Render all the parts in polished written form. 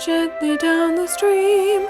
gently down the stream.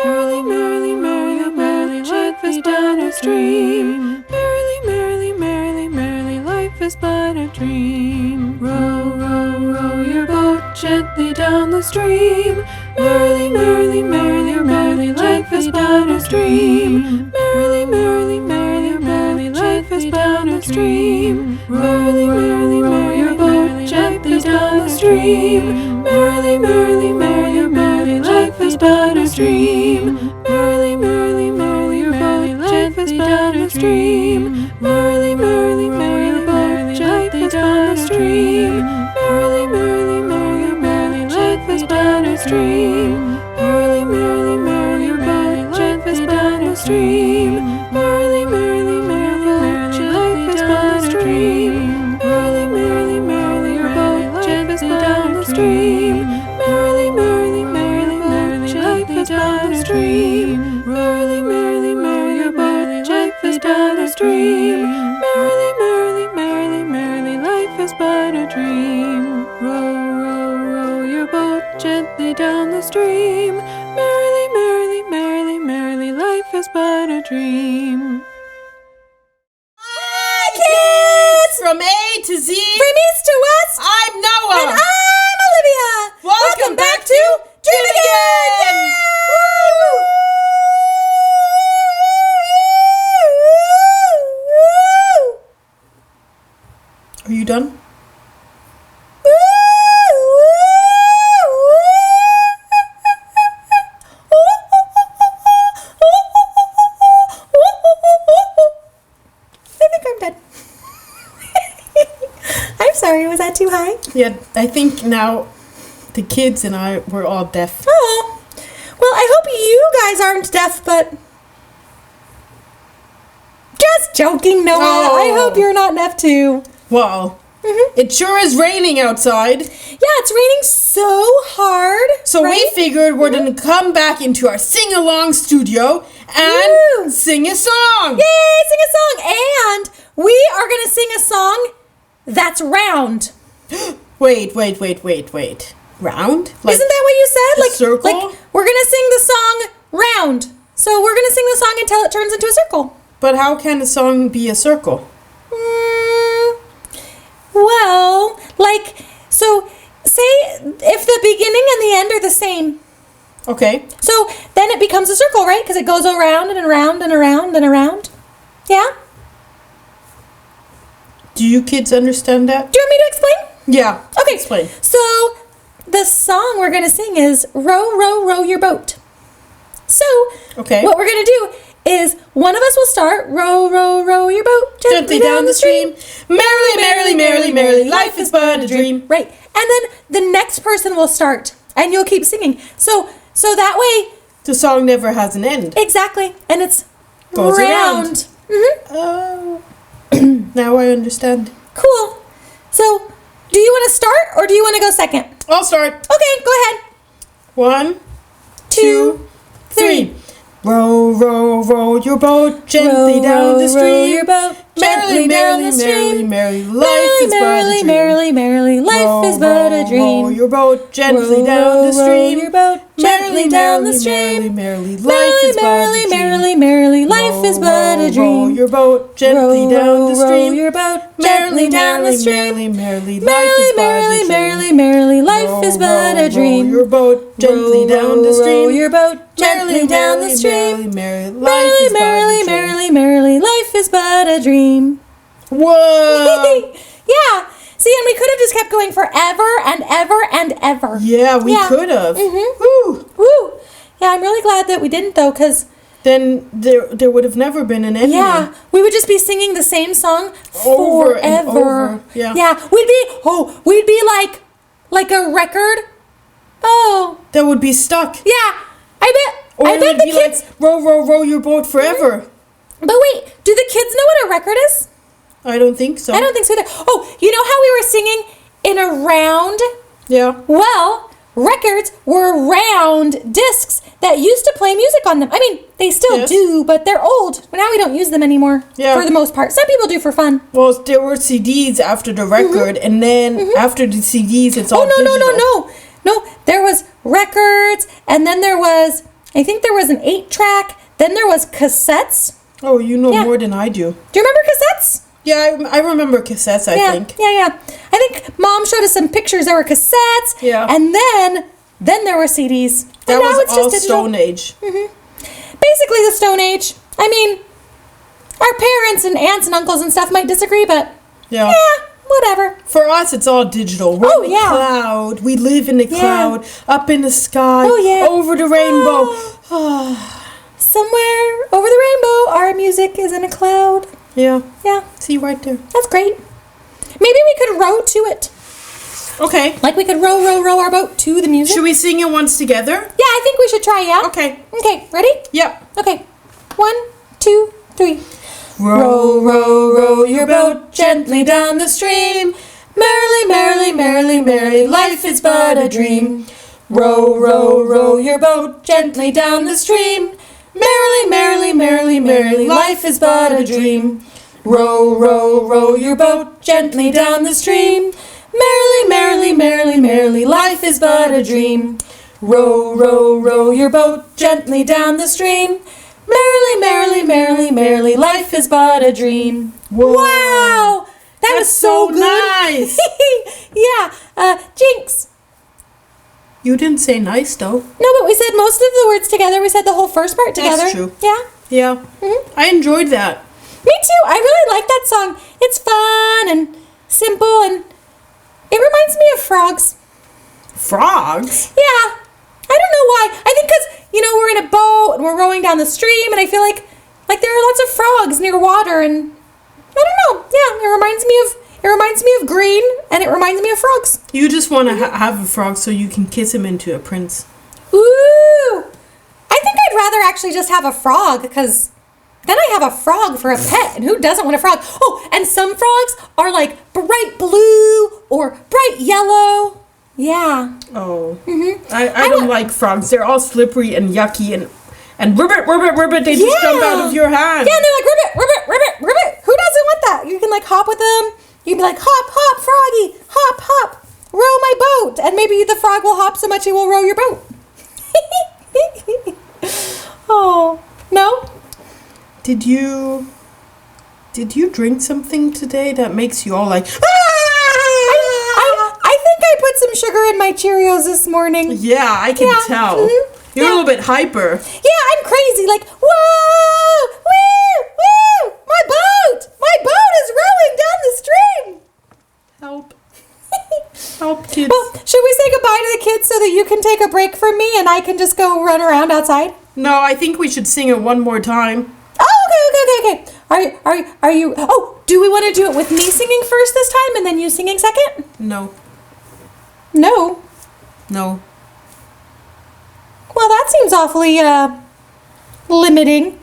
Merrily, merrily, merrily, merrily, life is but a dream. Merrily, merrily, merrily, merrily, life is but a dream. Row, row, row your boat gently down the stream. Merrily, merrily, merrily, merrily, life is but a dream. Merrily, merrily, merrily, merrily, life is but a dream. Merrily, merrily, merrily, your boat gently down the stream. Merrily, merrily, merrily, merrily, life is but a dream. Merrily, merrily, merrily, your boat gently down the stream. Merrily, merrily, merrily, merrily, life is but a dream. Merrily, merrily, merrily, merrily, life is but a dream. Merrily, merrily, merrily, your boat gently down the stream. Merrily, merrily, merrily, merrily, life is but a dream. Merrily, merrily, merrily, your boat gently down the stream. Merrily, merrily, merrily, merrily, life is but a dream. Merrily, merrily, merrily, your boat gently down the stream. Merrily, merrily, merrily, merrily, life is but a dream. Row, row, row your boat gently down the stream. Merrily, merrily, merrily, merrily, life is but a dream. Hi, kids! From A to Z, From east to west, I'm Noah. and I'm Olivia. Welcome back to Dream Again! Are you done? I think I'm done. I'm sorry, was that too high? Yeah, I think now the kids and I were all deaf. Oh, well, I hope you guys aren't deaf, but just joking, Noah. Oh. I hope you're not deaf too. Well, it sure is raining outside, Yeah, it's raining so hard. so right? we figured we're gonna come back into our sing-along studio and Woo. sing a song. Yay, sing a song. And we are going to sing a song that's round. Wait. Round? Like Isn't that what you said? a circle? Like we're going to sing the song round. So we're going to sing the song until it turns into a circle. But how can a song be a circle? Well, so say if the beginning and the end are the same. Okay. So then it becomes a circle, right? Because it goes around and around and around and around. Yeah? Do you kids understand that? Do you want me to explain? Yeah. Okay. Explain. So the song we're going to sing is Row, Row, Row Your Boat. So Okay. what we're going to do is one of us will start row, row, row your boat Gently down the stream. Merrily, merrily, merrily, merrily, life is but a dream. Right. And then the next person will start and you'll keep singing. So that way, The song never has an end. exactly. And it's Goes round. around. Oh. Now I understand. Cool. So do you want to start or do you want to go second? I'll start. Okay, go ahead. 1, 2, 2, 3. Row, row, row your boat gently Row, down the row, stream. row your boat Merrily, gently down merrily, the merrily, stream. merrily, life is but a Merrily, dream. merrily, merrily, life is but a dream. Row your boat gently Row, down the row, row stream. your boat Merrily, gently down the merrily, stream. merrily, merrily, life Merrily, is but a merrily, dream. merrily, merrily, life is but a Row dream. your boat gently Row, down row, the row stream. your boat Merrily, gently down the merrily, stream. merrily, merrily, life Merrily, is but a merrily, dream. merrily, merrily, life is but a dream. Row your boat gently Row, down the row, stream. row your boat gently Merrily, down the merrily, stream. merrily, life Merrily, is but a merrily, dream. merrily, merrily, life is but a dream. Whoa! Yeah. See, and we could have just kept going forever and ever and ever. Yeah, we Yeah. could have. Mhm. Woo! Woo. Yeah, I'm really glad that we didn't though, because Then there would have never been an ending. yeah, we would just be singing the same song Over forever. and over, yeah. Yeah, we'd be like a record. Oh, That would be stuck. yeah. Or I it bet would the be kids. like row, row, row your boat forever. But wait, do the kids know what a record is? I don't think so. I don't think so either. Oh, you know how we were singing in a round? Yeah. Well, records were round discs that used to play music on them. I mean, they still Yes. do, but they're old. Now we don't use them anymore. Yeah. For the most part. Some people do for fun. Well, there were CDs after the record, and then after the CDs, it's all Oh, no, digital. no, no, no. No, there was records, and then I think there was an 8-track, then there was cassettes. Oh, you know Yeah. more than I do. Do you remember cassettes? Yeah, I remember cassettes, I think. Yeah. I think Mom showed us some pictures. There were cassettes. Yeah. And then there were CDs. That And now was it's just all digital. Stone Age. Basically the Stone Age. I mean, our parents and aunts and uncles and stuff might disagree, but Yeah. whatever. For us, it's all digital. We're Oh, in the yeah. cloud. We live in the Yeah. cloud, up in the sky, Oh, yeah. over the rainbow. Somewhere over the rainbow, our music is in a cloud. Yeah. Yeah, See right there. that's great. Maybe we could row to it. Okay. Like we could row our boat to the music. Should we sing it once together? Yeah, I think we should try, yeah? Okay. Okay, ready? Yep. Okay. 1, 2, 3. Row, row, row your boat gently down the stream. Merrily, merrily, merrily, merrily, life is but a dream. Row, row, row your boat gently down the stream. Merrily, merrily, merrily, merrily, life is but a dream. Row, row, row your boat gently down the stream. Merrily, merrily, merrily, merrily, life is but a dream. Row, row, row your boat gently down the stream. Merrily, merrily, merrily, merrily, life is but a dream. Wow! That was so good. nice. Yeah, Jinx. You didn't say nice though. No, but we said most of the words together. We said the whole first part together. That's true. Yeah. Yeah. I enjoyed that. Me too. I really like that song. It's fun and simple, and it reminds me of frogs. Frogs? Yeah. I don't know why. I think because, we're in a boat and we're rowing down the stream, and I feel like there are lots of frogs near water, and I don't know. Yeah, it reminds me of green, and it reminds me of frogs. You just want to have a frog so you can kiss him into a prince. Ooh. I think I'd rather actually just have a frog, because then I have a frog for a pet, and who doesn't want a frog? Oh, and some frogs are like bright blue or bright yellow. Yeah. Oh. I don't like frogs. They're all slippery and yucky and ribbit, they just jump out of your hand. Yeah, and they're like, ribbit. Who doesn't want that? You can like hop with them. You can be like, hop, hop, froggy, hop, hop, row my boat. And maybe the frog will hop so much he will row your boat. Oh, no? Did you drink something today that makes you all like, I think I put some sugar in my Cheerios this morning. Yeah, I can tell. You're a little bit hyper. Yeah, I'm crazy. Like, whoa, woo, my boat is rowing down the stream. Help. Help, kids. Well, should we say goodbye to the kids so that you can take a break from me and I can just go run around outside? No, I think we should sing it one more time. Oh, okay. Are you? Oh, do we want to do it with me singing first this time and then you singing second? No. No. No. Well, that seems awfully limiting.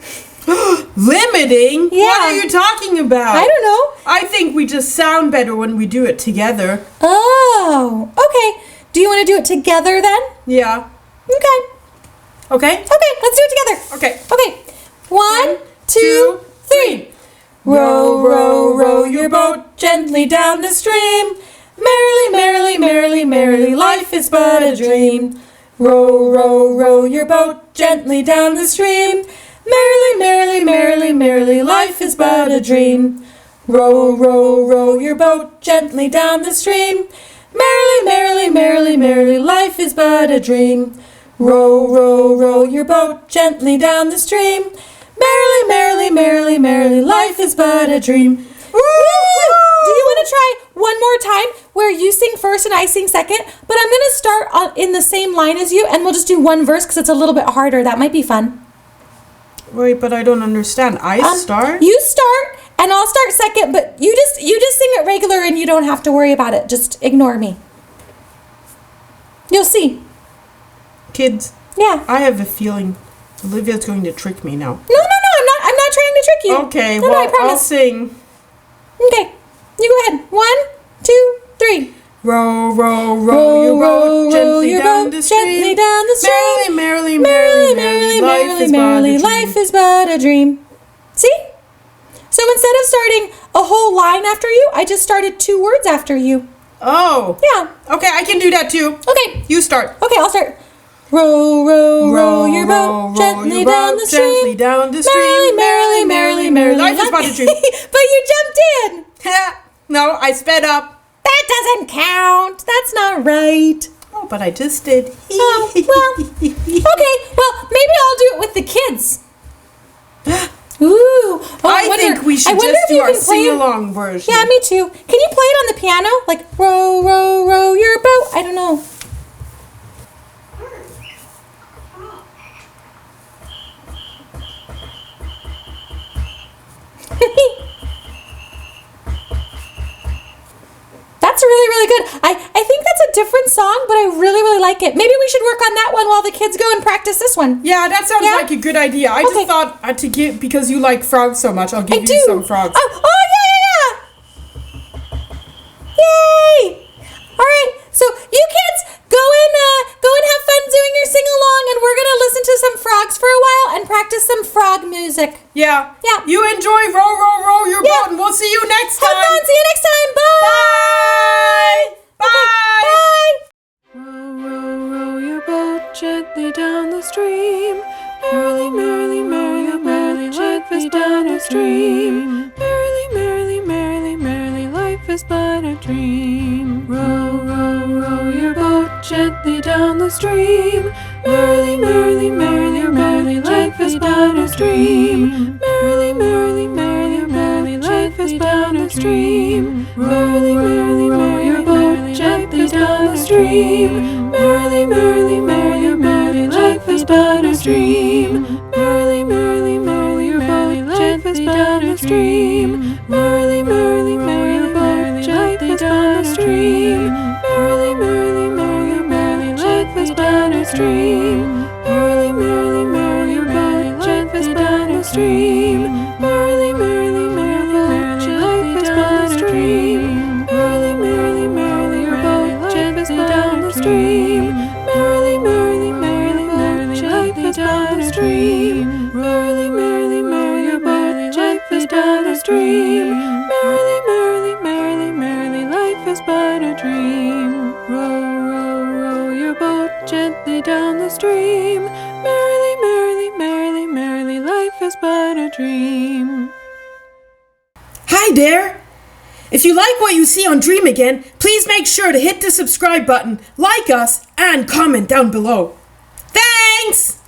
Limiting? Yeah. What are you talking about? I don't know. I think we just sound better when we do it together. Oh, okay. Do you want to do it together then? Yeah. Okay. Okay? Okay, let's do it together. Okay. Okay. 1, 2, 3. Row, row, row your boat gently down the stream. Merrily, merrily, merrily, merrily, life is but a dream. Row, row, row your boat gently down the stream. Merrily, merrily, merrily, merrily, life is but a dream. Row, row, row your boat gently down the stream. Merrily, merrily, merrily, merrily, life is but a dream. Row, row, row your boat gently down the stream. Merrily, merrily, merrily, merrily, life is but a dream. Woo! Do you want to try one more time where you sing first and I sing second? But I'm going to start in the same line as you, and we'll just do one verse because it's a little bit harder. That might be fun. Wait, but I don't understand. I start? You start, and I'll start second, but you just sing it regular, and you don't have to worry about it. Just ignore me. You'll see. Kids, Yeah. I have a feeling Olivia's going to trick me now. No, I'm not trying to trick you. Okay, No, I well, I'll promise. sing. Okay, you go ahead. 1, 2, 3. Row, row, row your boat gently your down boat the stream. gently down the stream. Merrily, merrily, merrily, merrily, merrily, life life is but a dream. See? So instead of starting a whole line after you, I just started 2 words after you. Oh. Yeah. Okay, I can do that too. Okay, you start. Okay, I'll start. Row, row, row your boat gently down the stream. Gently down the stream. Merrily, merrily, merrily. Life is but a dream. But you jumped in. No, I sped up. That doesn't count. That's not right. Oh, but I just did. Oh, well, okay. Well, maybe I'll do it with the kids. Ooh. Oh, I think we should just do our sing-along version. Yeah, me too. Can you play it on the piano? Like, row, row, row your boat. I don't know. That's really, really good. I think that's a different song, but I really, really like it. Maybe we should work on that one while the kids go and practice this one. Yeah, that sounds like a good idea. I just thought to give, because you like frogs so much, I'll give you some frogs. Oh, yeah. Yay! All right, so you kids go and have fun doing your sing-along, and we're going to listen to some frogs for a while and practice some frog music. Yeah. Yeah. You enjoy row, row, row your boat, and we'll see you next time. Have fun. See you next time. Bye. Bye. Okay, bye. Row, row, row your boat gently down the stream. Merrily, merrily, merrily, merrily, life is but a stream. Merrily, merrily, merrily, merrily, life is but a dream. Row, row, row your boat gently down the stream. Merrily, merrily, merrily, merrily, life is but a stream. Merrily, merrily, merrily, merrily, life is but a stream. Merrily, merrily, merrily, your boat gently down the stream. Merrily, merrily, merrily, merrily, life is but a stream. Merrily, merrily, merrily, your boat gently down the stream. Merrily, merrily, merrily, merrily, life is but a stream. Merrily, merrily, merrily, merrily, life is but a stream. Merrily, merrily, merrily, your boat gently down the stream. Merrily, merrily, merrily, merrily, life is but a stream. Merrily, merrily, merrily, your boat gently down the stream. Merrily, merrily, merrily, merrily, life is but a stream. Merrily, merrily, merrily, your boat gently down the stream. Merrily, merrily, merrily, merrily, life is but a dream. Row, row, row your boat gently down the stream. Merrily, merrily, merrily, merrily, life is but a dream. Hi there. If you like what you see on Dream Again, please make sure to hit the subscribe button, like us, and comment down below. Thanks!